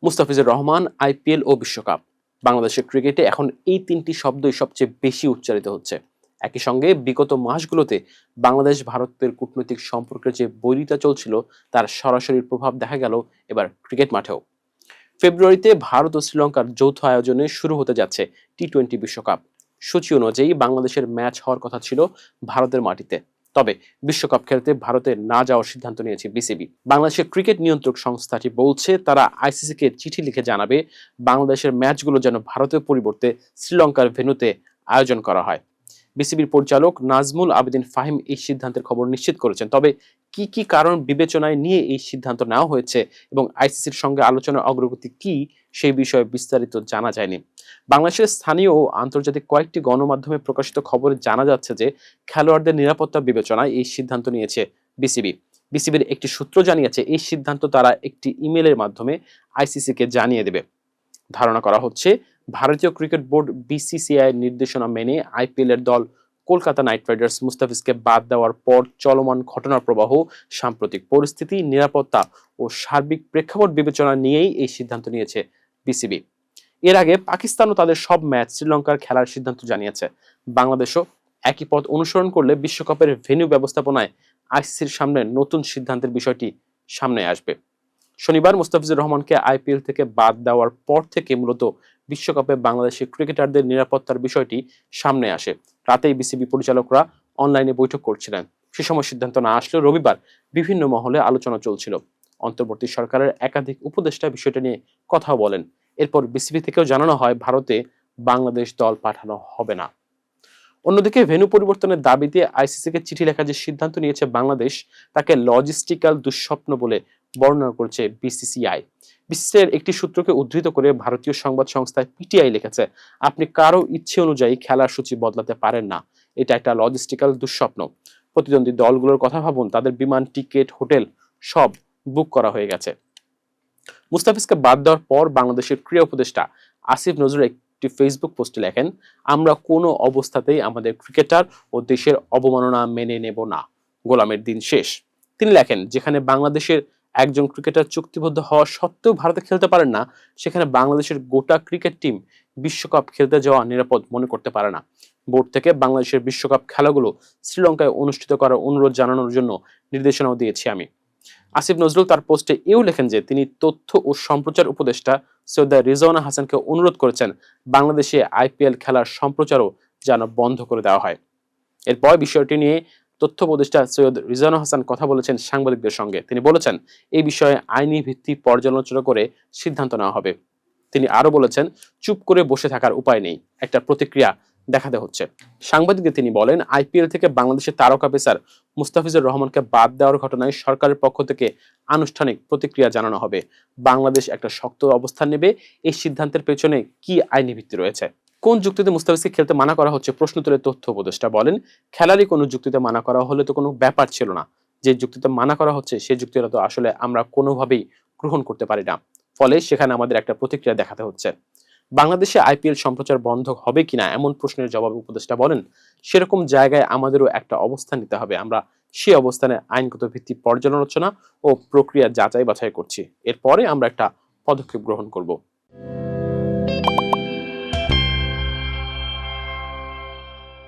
Mustafizur Rahman, IPL ও বিশ্বকাপ। বাংলাদেশের ক্রিকেটে এখন এই তিনটি শব্দই সবচেয়ে বেশি উচ্চারিত হচ্ছে। একই সঙ্গে বিগত মাসগুলোতে বাংলাদেশ ভারতের কূটনৈতিক সম্পর্কের যে বৈরিতা চলছিল তার সরাসরি প্রভাব দেখা গেল এবার ক্রিকেট মাঠেও। ফেব্রুয়ারিতে ভারত ও শ্রীলঙ্কার যৌথ আয়োজনে শুরু হতে যাচ্ছে টি-20 বিশ্বকাপ। সূচি অনুযায়ী বাংলাদেশের ম্যাচ হওয়ার কথা ছিল ভারতের মাটিতে। তবে বিশ্বকাপ খেলতে ভারতে না যাওয়ার সিদ্ধান্ত নিয়েছে বিসিবি। বাংলাদেশের ক্রিকেট নিয়ন্ত্রক সংস্থাটি বলছে তারা আইসিসিকে চিঠি লিখে জানাবে বাংলাদেশের ম্যাচগুলো যেন ভারতের পরিবর্তে শ্রীলঙ্কার ভেন্যুতে আয়োজন করা হয়। বিসিবির পরিচালক নাজমুল আবেদিন ফাহিম এই সিদ্ধান্তের খবর নিশ্চিত করেছেন। তবে কি কি কারণ বিবেচনায় নিয়ে এই সিদ্ধান্ত নেওয়া হয়েছে এবং আইসিসির সঙ্গে আলোচনার অগ্রগতি কি সেই বিষয়ে বিস্তারিত জানা যায়নি। বাংলাদেশের স্থানীয় ও আন্তর্জাতিক কয়েকটি গণমাধ্যমে প্রকাশিত খবরে জানা যাচ্ছে যে খেলোয়াড়দের নিরাপত্তা বিবেচনায় এই সিদ্ধান্ত নিয়েছে বিসিবি। বিসিবির একটি সূত্র জানিয়েছে এই সিদ্ধান্ত তারা একটি ইমেলের মাধ্যমে আইসিসিকে জানিয়ে দেবে। ধারণা করা হচ্ছে ভারতীয় ক্রিকেট বোর্ড বিসিসিআই নির্দেশনা মেনে আইপিএল এর দল কলকাতা নাইট রাইডার্স মুস্তাফিজকে বাদ দেওয়ার পর চলমান ঘটনার প্রবাহ, সাম্প্রতিক পরিস্থিতি, নিরাপত্তা ও সার্বিক প্রেক্ষাপট বিবেচনা নিয়েই এই সিদ্ধান্ত নিয়েছে বিসিবি। এর আগে পাকিস্তানও তাদের সব ম্যাচ শ্রীলঙ্কার খেলার সিদ্ধান্ত জানিয়েছে। বাংলাদেশও একই পথ অনুসরণ করলে বিশ্বকাপের ভেন্যু ব্যবস্থাপনায় আইসিসির সামনে নতুন সিদ্ধান্তের বিষয়টি সামনে আসবে। শনিবার মুস্তাফিজুর রহমানকে আইপিএল থেকে বাদ দেওয়ার পর থেকে মূলত বিশ্বকাপে বাংলাদেশের ক্রিকেটারদের নিরাপত্তার বিষয়টি সামনে আসে। রাতেই বিসিবি পরিচালকরা অনলাইনে বৈঠক করছিলেন। সে সময় সিদ্ধান্ত না আসলেও রবিবার বিভিন্ন মহলে আলোচনা চলছিল। অন্তর্বর্তী সরকারের একাধিক উপদেষ্টা বিষয়টা নিয়ে কথা বলেন। এরপর বিসিবি থেকেও জানানো হয় ভারতে বাংলাদেশ দল পাঠানো হবে না। অন্যদিকে ভেন্যু পরিবর্তনের দাবিতে আইসিসিকে চিঠি লেখার যে সিদ্ধান্ত নিয়েছে বাংলাদেশ, তাকে লজিস্টিক্যাল দুঃস্বপ্ন বলে বর্ণনা করেছে বিসিসিআই। বিসিসিআইয়ের একটি সূত্রকে উদ্ধৃত করে ভারতীয় সংবাদ সংস্থা পিটিআই লিখেছে, আপনি কারো ইচ্ছে অনুযায়ী খেলার সূচি বদলাতে পারেন না। এটা একটা লজিস্টিক্যাল দুঃস্বপ্ন। প্রতিদ্বন্দ্বী দলগুলোর কথা ভাবুন, তাদের বিমান টিকিট, হোটেল সব বুক করা হয়ে গেছে। মুস্তাফিজকে বাদ দেওয়ার পর বাংলাদেশের ক্রীড়া উপদেষ্টা আসিফ নজরুল একটি ফেসবুক পোস্টে লেখেন, আমরা কোনো অবস্থাতেই আমাদের ক্রিকেটার ও দেশের অবমাননা মেনে নেব না। গোলামের দিন শেষ। তিনি লেখেন, যেখানে বাংলাদেশের একজন ক্রিকেটার চুক্তিবদ্ধ হওয়া সত্ত্বেও ভারতে খেলতে পারেন না, সেখানে বাংলাদেশের গোটা ক্রিকেট টিম বিশ্বকাপ খেলতে যাওয়া নিরাপদ মনে করতে পারে না। বোর্ড থেকে বাংলাদেশের বিশ্বকাপ খেলাগুলো শ্রীলঙ্কায় অনুষ্ঠিত করার অনুরোধ জানানোর জন্য নির্দেশনাও দিয়েছি আমি। আসিফ নজরুল তার পোস্টে এও লেখেন যে তিনি তথ্য ও সম্প্রচার উপদেষ্টা সৈয়দা রিজওয়ানা হাসানকে অনুরোধ করেছেন বাংলাদেশে আইপিএল খেলার সম্প্রচারও যেন বন্ধ করে দেওয়া হয়। এরপর বিষয়টি নিয়ে তথ্য উপদেষ্টা সৈয়দ রিজওয়ানা হাসান কথা বলেছেন সাংবাদিকদের সঙ্গে। তিনি বলেছেন, এই বিষয়ে আইনি ভিত্তি পর্যালোচনা করে সিদ্ধান্ত নেওয়া হবে। তিনি আরো বলেছেন, চুপ করে বসে থাকার উপায় নেই, একটা প্রতিক্রিয়া দেখাতে হচ্ছে। সাংবাদিকদের তিনি বলেন, আইপিএল থেকে বাংলাদেশের তারকা পেসার মুস্তাফিজুর রহমানকে বাদ দেওয়ার ঘটনায় সরকারের পক্ষ থেকে আনুষ্ঠানিক প্রতিক্রিয়া জানানো হবে। বাংলাদেশ একটা শক্ত অবস্থান নেবে। এই সিদ্ধান্তের পেছনে কি আইনি ভিত্তি রয়েছে? কোন যুক্তিতে মুস্তাফিজকে খেলতে মানা করা হচ্ছে প্রশ্ন তুলে তথ্য উপদেষ্টা বলেন, খেলারই কোনো যুক্তিতে মানা করা হলে তো কোনো ব্যাপার ছিল না। যে যুক্তিতে মানা করা হচ্ছে সেই যুক্তিটা তো আসলে আমরা কোনোভাবেই গ্রহণ করতে পারি না। ফলে সেখানে আমাদের একটা প্রতিক্রিয়া দেখাতে হচ্ছে। বাংলাদেশে আইপিএল সম্প্রচার বন্ধ হবে কিনা এমন প্রশ্নের জবাবে উপদেষ্টা বলেন, সেরকম জায়গায় আমাদেরও একটা অবস্থান নিতে হবে। আমরা সেই অবস্থানে আইনগত ভিত্তি পর্যালোচনা ও প্রক্রিয়া যাচাই বাছাই করছি। এরপরে আমরা একটা পদক্ষেপ গ্রহণ করব।